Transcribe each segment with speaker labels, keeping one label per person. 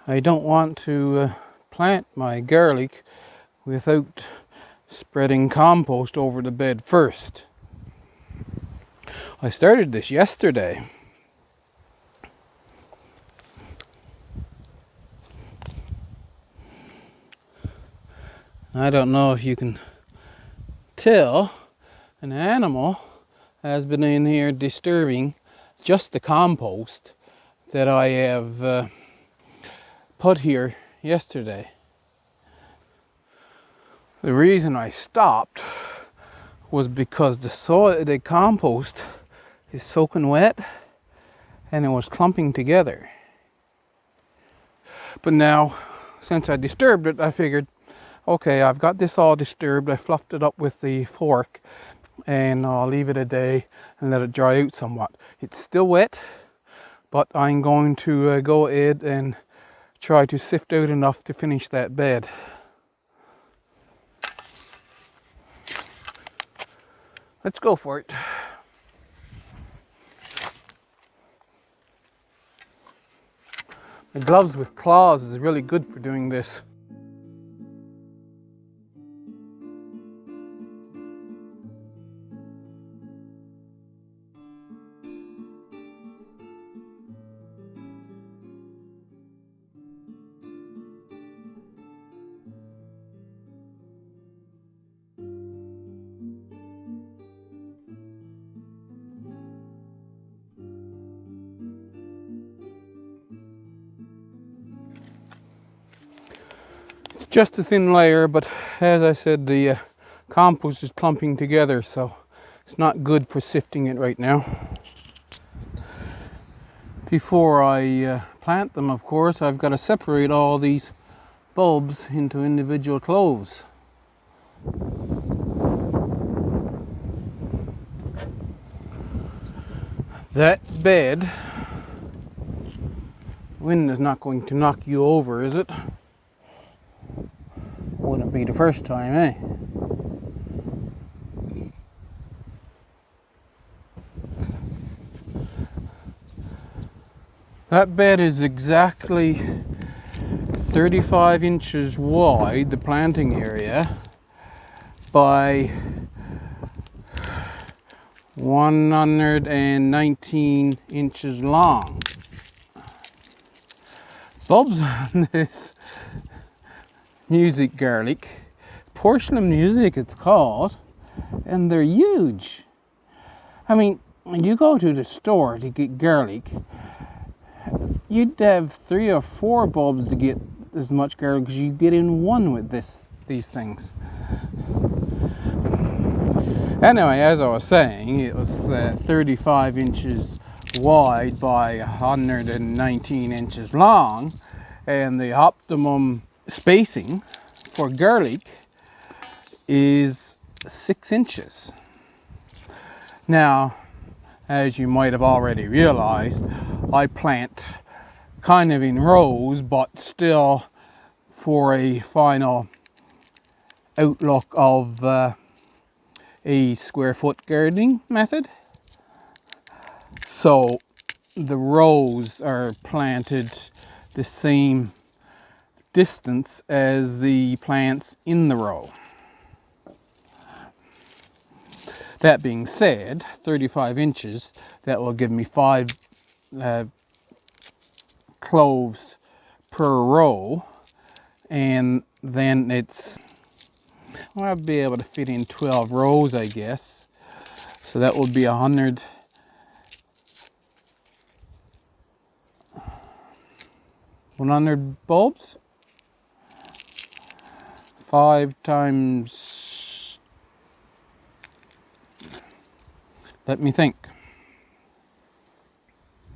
Speaker 1: I don't want to plant my garlic without spreading compost over the bed first. I started this yesterday. I don't know if you can tell, an animal has been in here disturbing just the compost that I have put here yesterday. The reason I stopped was because the compost is soaking wet and it was clumping together. But now, since I disturbed it, I figured, okay, I've got this all disturbed. I fluffed it up with the fork and I'll leave it a day and let it dry out somewhat. It's still wet, but I'm going to go ahead and try to sift out enough to finish that bed. Let's go for it. The gloves with claws is really good for doing this. It's just a thin layer, but as I said, the compost is clumping together, so it's not good for sifting it right now. Before I plant them, of course, I've got to separate all these bulbs into individual cloves. That bed, wind is not going to knock you over, is it? Wouldn't be the first time, eh? That bed is exactly 35 inches wide, the planting area, by 119 inches long. Bulbs on this music garlic, porcelain music it's called, and they're huge. I mean, when you go to the store to get garlic, you'd have 3 or 4 bulbs to get as much garlic as you get in one with these things. Anyway, as I was saying, it was 35 inches wide by 119 inches long, and the optimum spacing for garlic is 6 inches. Now, as you might have already realized, I plant kind of in rows, but still for a final outlook of a square foot gardening method. So the rows are planted the same distance as the plants in the row. That being said, 35 inches, that will give me 5 cloves per row, and then I'll be able to fit in 12 rows, I guess. So that would be 100 bulbs. 5 times, let me think.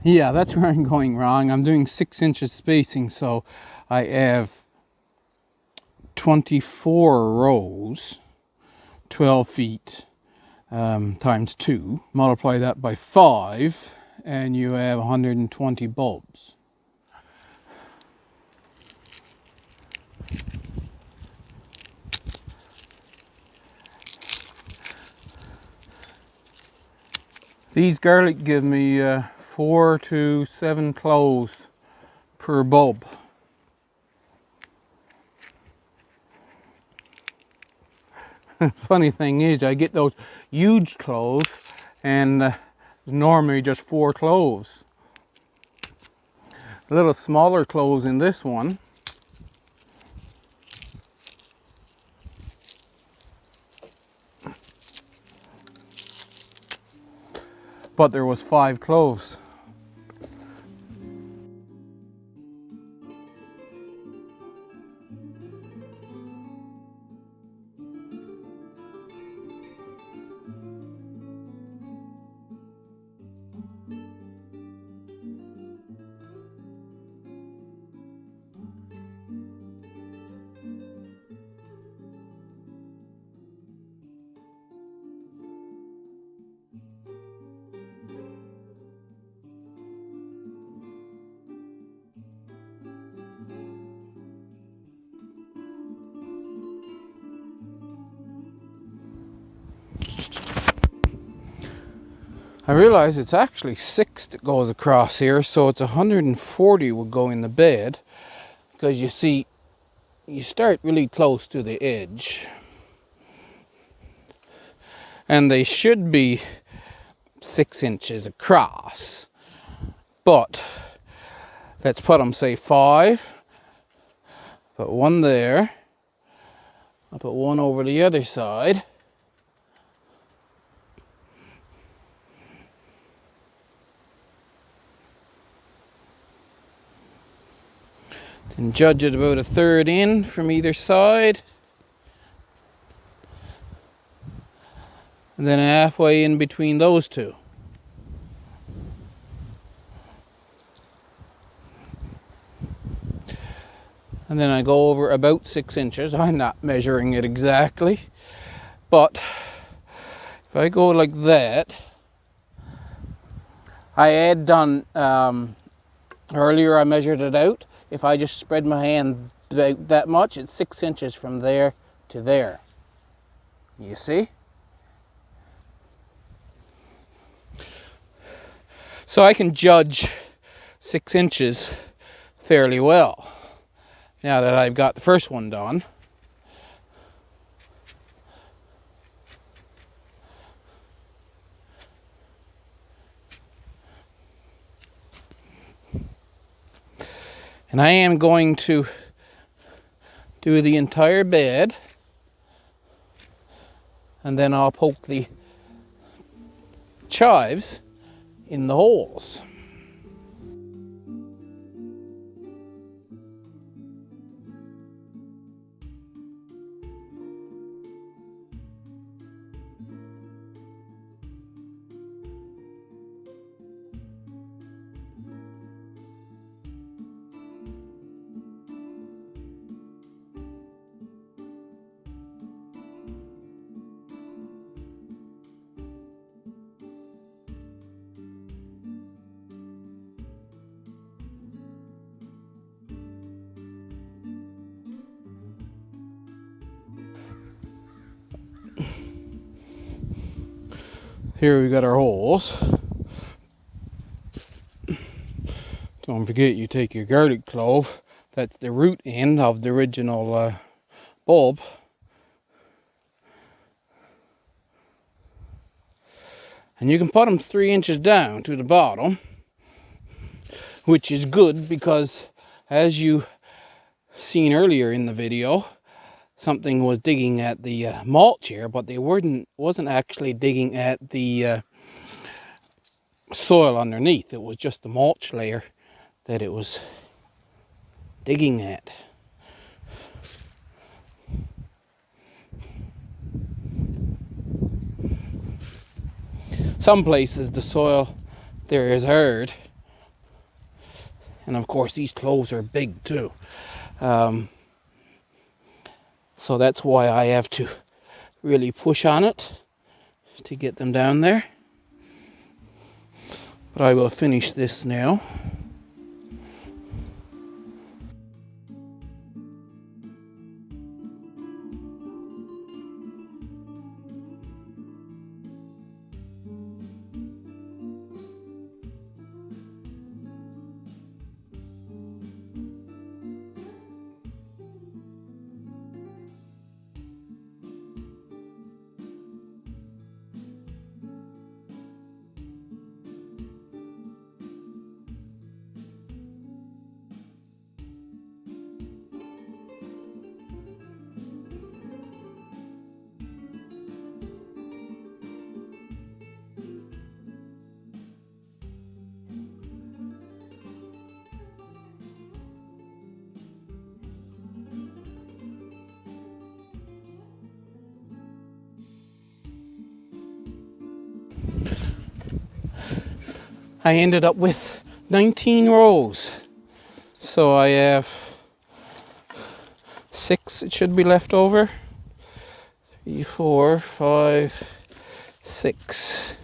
Speaker 1: Yeah, that's where I'm going wrong. I'm doing 6 inches spacing, so I have 24 rows, 12 feet times 2. Multiply that by 5, and you have 120 bulbs. These garlic give me 4 to 7 cloves per bulb. Funny thing is, I get those huge cloves, and normally just 4 cloves. A little smaller cloves in this one. But there was 5 cloves. I realize it's actually 6 that goes across here, so it's 140 would go in the bed, because you see, you start really close to the edge, and they should be 6 inches across, but let's put them, say 5, put one there, I'll put one over the other side. And judge it about 1/3 in from either side. And then halfway in between those two. And then I go over about 6 inches. I'm not measuring it exactly, but if I go like that, I had done, earlier I measured it out. If I just spread my hand about that much, it's 6 inches from there to there. You see? So I can judge 6 inches fairly well now that I've got the first one done. And I am going to do the entire bed, and then I'll poke the chives in the holes. Here we got our holes. Don't forget, you take your garlic clove, that's the root end of the original bulb. And you can put them 3 inches down to the bottom, which is good because, as you seen earlier in the video, something was digging at the mulch here, but they wasn't actually digging at the soil underneath. It was just the mulch layer that it was digging at. Some places the soil there is hard, and of course these cloves are big too. So that's why I have to really push on it to get them down there. But I will finish this now. I ended up with 19 rows. So I have 6, it should be left over. 3, 4, 5, 6.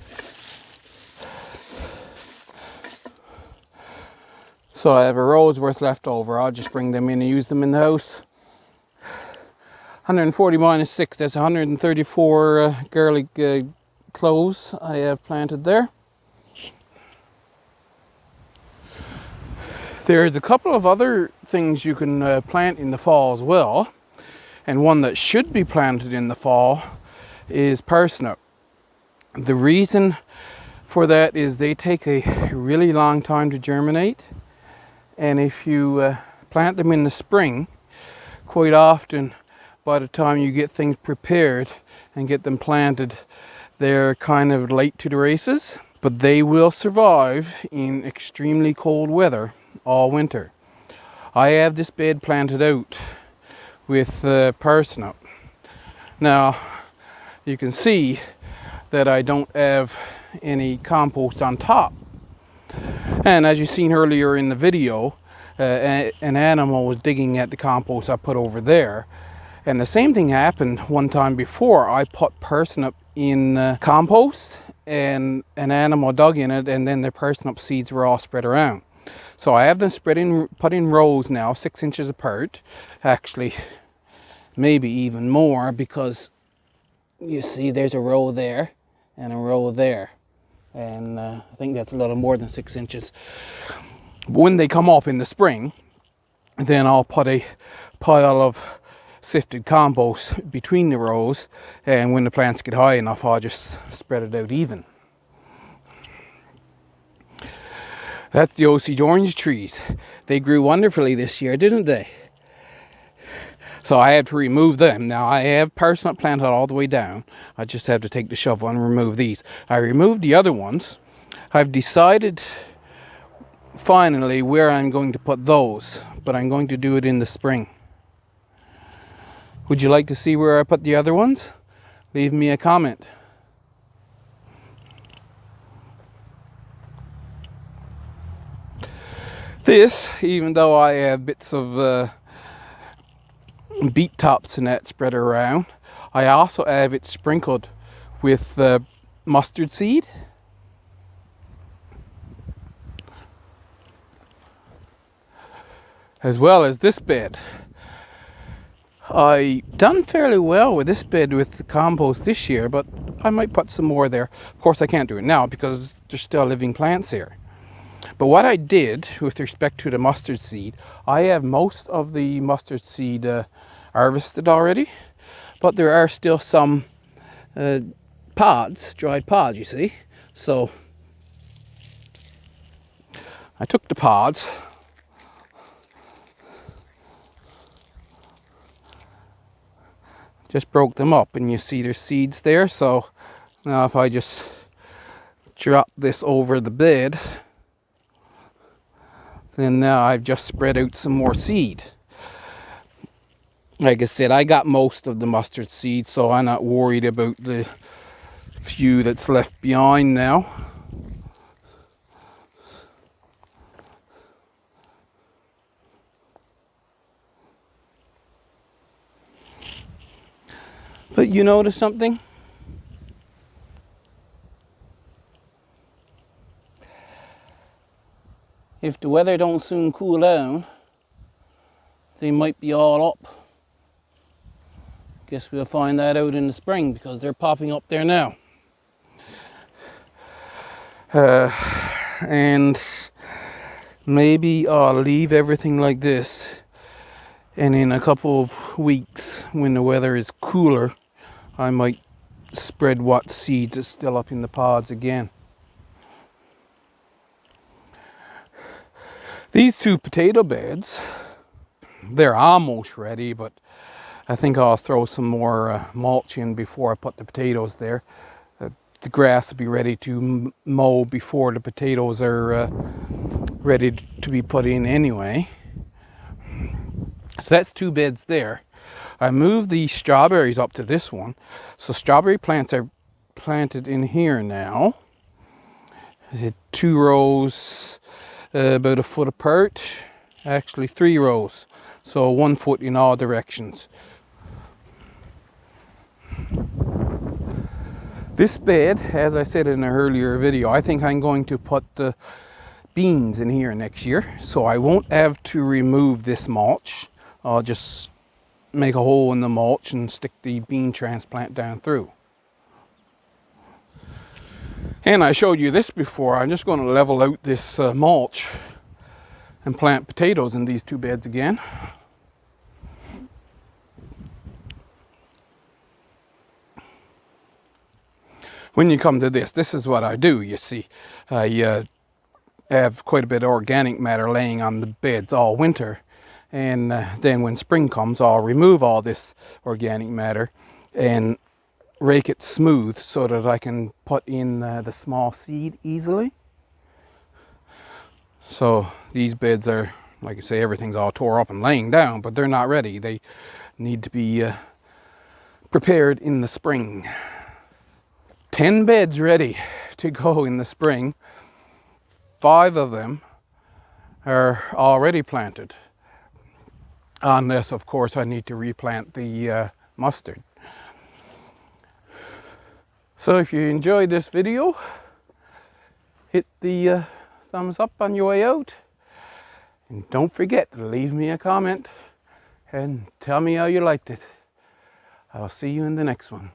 Speaker 1: So I have a row's worth left over. I'll just bring them in and use them in the house. 140 minus 6, that's 134 garlic cloves I have planted there. There's a couple of other things you can plant in the fall as well. And one that should be planted in the fall is parsnip. The reason for that is they take a really long time to germinate. And if you plant them in the spring, quite often by the time you get things prepared and get them planted, they're kind of late to the races. But they will survive in extremely cold weather all winter. I have this bed planted out with parsnip. Now you can see that I don't have any compost on top, and as you've seen earlier in the video, an animal was digging at the compost I put over there, and the same thing happened one time before. I put parsnip in compost and an animal dug in it, and then the parsnip seeds were all spread around. So I have them put in rows now, 6 inches apart. Actually, maybe even more, because you see there's a row there and a row there. And I think that's a little more than 6 inches. When they come up in the spring, then I'll put a pile of sifted compost between the rows. And when the plants get high enough, I'll just spread it out even. That's the Osage orange trees. They grew wonderfully this year, didn't they? So I have to remove them. Now I have parsnip planted all the way down. I just have to take the shovel and remove these. I removed the other ones. I've decided finally where I'm going to put those, but I'm going to do it in the spring. Would you like to see where I put the other ones? Leave me a comment. This, even though I have bits of beet tops and that spread around, I also have it sprinkled with mustard seed. As well as this bed. I done fairly well with this bed with the compost this year, but I might put some more there. Of course I can't do it now because there's still living plants here. But what I did with respect to the mustard seed, I have most of the mustard seed harvested already, but there are still some pods, dried pods, you see. So I took the pods, just broke them up, and you see there's seeds there. So now if I just drop this over the bed, then now I've just spread out some more seed. Like I said, I got most of the mustard seed, so I'm not worried about the few that's left behind now. But you notice something? If the weather don't soon cool down, they might be all up. Guess we'll find that out in the spring because they're popping up there now. And maybe I'll leave everything like this, and in a couple of weeks when the weather is cooler, I might spread what seeds are still up in the pods again. These 2 potato beds, they're almost ready, but I think I'll throw some more mulch in before I put the potatoes there. The grass will be ready to mow before the potatoes are ready to be put in anyway. So that's 2 beds there. I moved the strawberries up to this one. So strawberry plants are planted in here now. Is it 2 rows, about a foot apart? Actually 3 rows, so 1 foot in all directions. This bed, as I said in an earlier video, I think I'm going to put the beans in here next year, so I won't have to remove this mulch. I'll just make a hole in the mulch and stick the bean transplant down through. And I showed you this before. I'm just going to level out this mulch and plant potatoes in these 2 beds again. When you come to this, this is what I do, you see. I have quite a bit of organic matter laying on the beds all winter. And then when spring comes, I'll remove all this organic matter and rake it smooth so that I can put in the small seed easily. So these beds are, like I say, everything's all tore up and laying down, but they're not ready. They need to be prepared in the spring. 10 beds ready to go in the spring. 5 of them are already planted. Unless, of course, I need to replant the mustard. So if you enjoyed this video, hit the thumbs up on your way out. And don't forget to leave me a comment and tell me how you liked it. I'll see you in the next one.